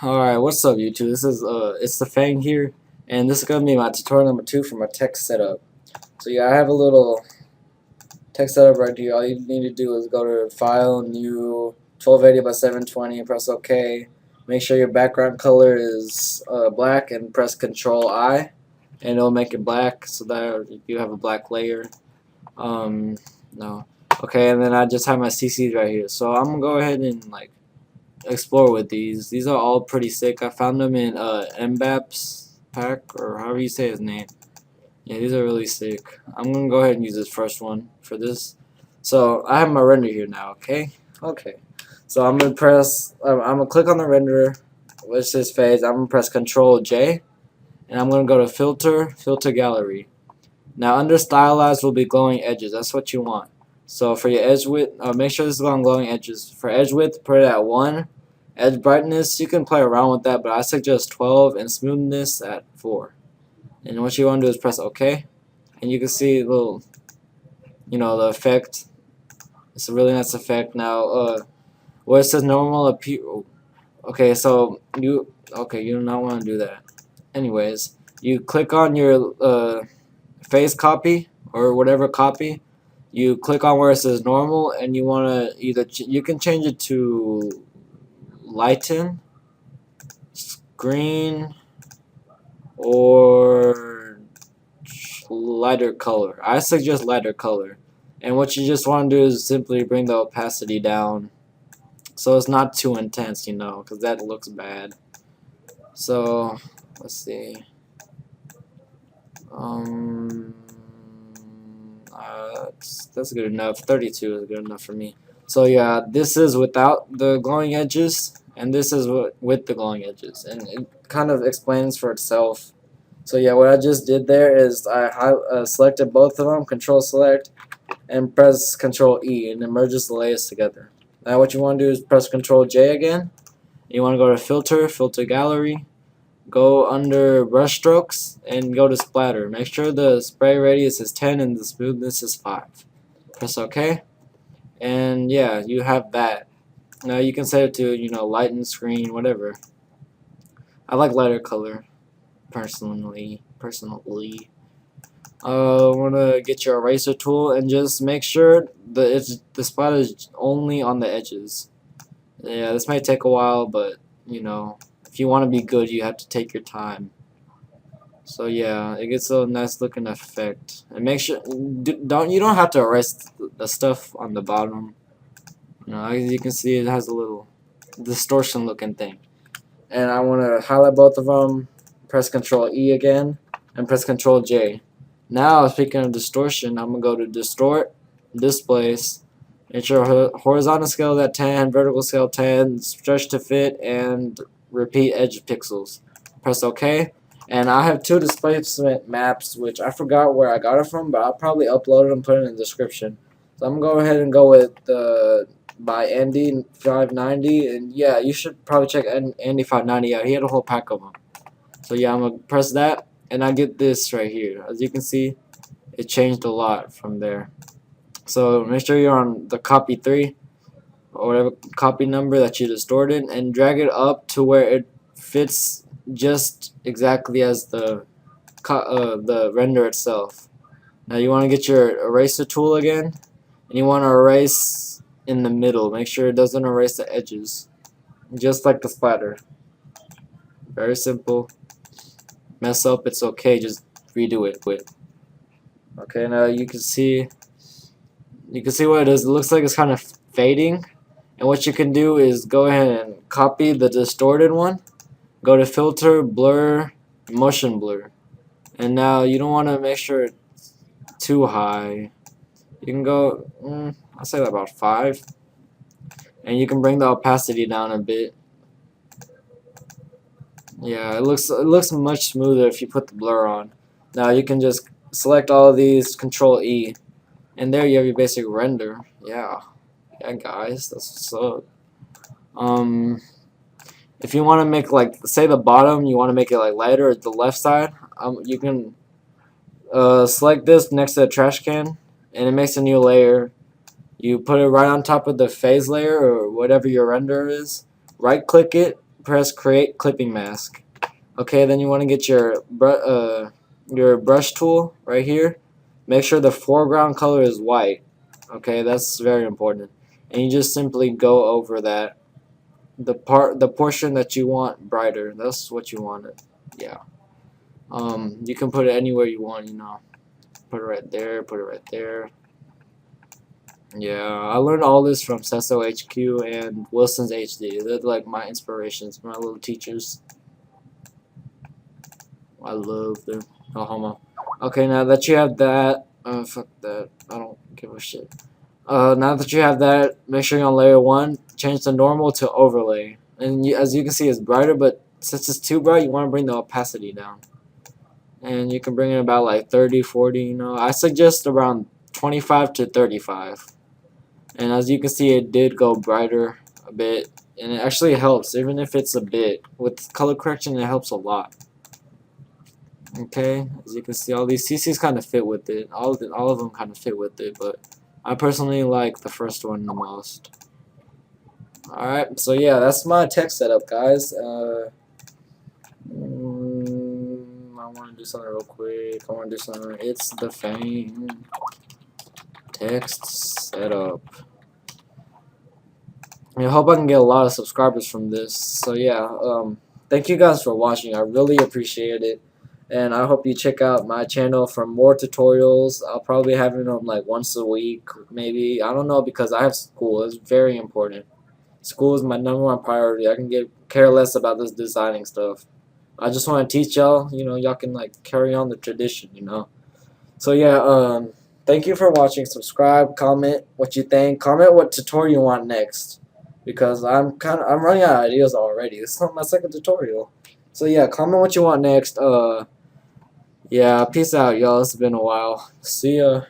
Alright, what's up YouTube? This is it's the Fang here, and this is gonna be my tutorial number 2 for my text setup. So yeah, I have a little text setup right here. All you need to do is go to File, New, 1280 by 720, press OK. Make sure your background color is black, and press Control I, and it'll make it black so that you have a black layer. No. Okay, and then I just have my CCs right here. So I'm gonna go ahead and explore with these. These are all pretty sick. I found them in Mbap's pack, or however you say his name. Yeah, these are really sick. I'm gonna go ahead and use this first one for this. So I have my render here now. Okay. So I'm gonna press. I'm gonna click on the renderer, which is phase. I'm gonna press Control J, and I'm gonna go to Filter Gallery. Now under Stylized will be glowing edges. That's what you want. So for your edge width, make sure this is on glowing edges. For edge width, put it at 1. Edge brightness, you can play around with that, but I suggest 12, and smoothness at 4. And what you want to do is press OK, and you can see a little, the effect. It's a really nice effect. Now, where it says normal appear, okay, so you do not want to do that. Anyways, you click on your face copy or whatever copy. You click on where it says normal, and you want to either you can change it to lighten, screen, or lighter color. I suggest lighter color. And what you just want to do is simply bring the opacity down so it's not too intense, because that looks bad. So let's see. That's good enough. 32 is good enough for me. So yeah, this is without the glowing edges, and this is with the glowing edges, and it kind of explains for itself. So yeah, what I just did there is I selected both of them, Control Select, and press Control E, and it merges the layers together. Now what you want to do is press Control J again. You want to go to Filter Gallery, go under brush strokes, and go to splatter. Make sure the spray radius is 10 and the smoothness is 5. Press OK, and yeah, you have that. Now you can set it to lighten, screen, whatever. I like lighter color personally. Want to get your eraser tool and just make sure the spot is only on the edges. Yeah, this might take a while, but if you want to be good, you have to take your time. So yeah, it gets a nice looking effect. And make sure you don't have to erase the stuff on the bottom. As you can see, it has a little distortion looking thing. And I want to highlight both of them. Press Control E again, and press Control J. Now, speaking of distortion, I'm gonna go to Distort, Displace. Make sure horizontal scale is at 10, vertical scale 10, stretch to fit, and repeat edge pixels. Press OK. And I have 2 displacement maps, which I forgot where I got it from, but I'll probably upload it and put it in the description. So I'm going to go ahead and go with by Andy 590, and yeah, you should probably check Andy 590 out. He had a whole pack of them. So yeah, I'm going to press that, and I get this right here. As you can see, it changed a lot from there. So make sure you're on the copy 3, or whatever copy number that you distorted, and drag it up to where it fits just exactly as the render itself. Now you want to get your eraser tool again, and you want to erase in the middle. Make sure it doesn't erase the edges, just like the splatter. Very simple. Mess up, it's okay, just redo it. Okay, now you can see what it is. It looks like it's kind of fading. And what you can do is go ahead and copy the distorted one, go to Filter, Blur, Motion Blur. And now you don't want to make sure it's too high. You can go, I'll say about 5. And you can bring the opacity down a bit. Yeah, it looks much smoother if you put the blur on. Now you can just select all of these, Control E, and there you have your basic render. Yeah, guys, that's what's up. If you want to make say the bottom, you want to make it lighter at the left side. You can select this next to the trash can, and it makes a new layer. You put it right on top of the phase layer or whatever your render is. Right click it, press create clipping mask. Okay, then you want to get your brush tool right here. Make sure the foreground color is white. Okay, that's very important. And you just simply go over that, the portion that you want brighter. That's what you want it. Yeah. You can put it anywhere you want. You know, put it right there. Put it right there. Yeah, I learned all this from Sesso HQ and Wilson's HD. They're like my inspirations, my little teachers. I love them. No homo. Okay, now that you have that, fuck that. I don't give a shit. Now that you have that, make sure you're on layer 1. Change the normal to overlay. And as you can see, it's brighter, but since it's too bright, you want to bring the opacity down. And you can bring it about like 30, 40, you know. I suggest around 25 to 35. And as you can see, it did go brighter a bit, and it actually helps, even if it's a bit. With color correction, it helps a lot. Okay, as you can see, all these CCs kind of fit with it. All of them kind of fit with it, but I personally like the first one the most. Alright, so yeah, that's my text setup, guys. I want to do something real quick. It's the Fang text setup. I hope I can get a lot of subscribers from this. So yeah, thank you guys for watching. I really appreciate it, and I hope you check out my channel for more tutorials. I'll probably have them like once a week, maybe. I don't know, because I have school. It's very important. School is my #1 priority. I can care less about this designing stuff. I just want to teach y'all. You know, y'all can like carry on the tradition. You know. So yeah, thank you for watching. Subscribe, comment what you think. Comment what tutorial you want next, because I'm running out of ideas already. This is not my second tutorial. So yeah, comment what you want next. Yeah, peace out, y'all. It's been a while. See ya.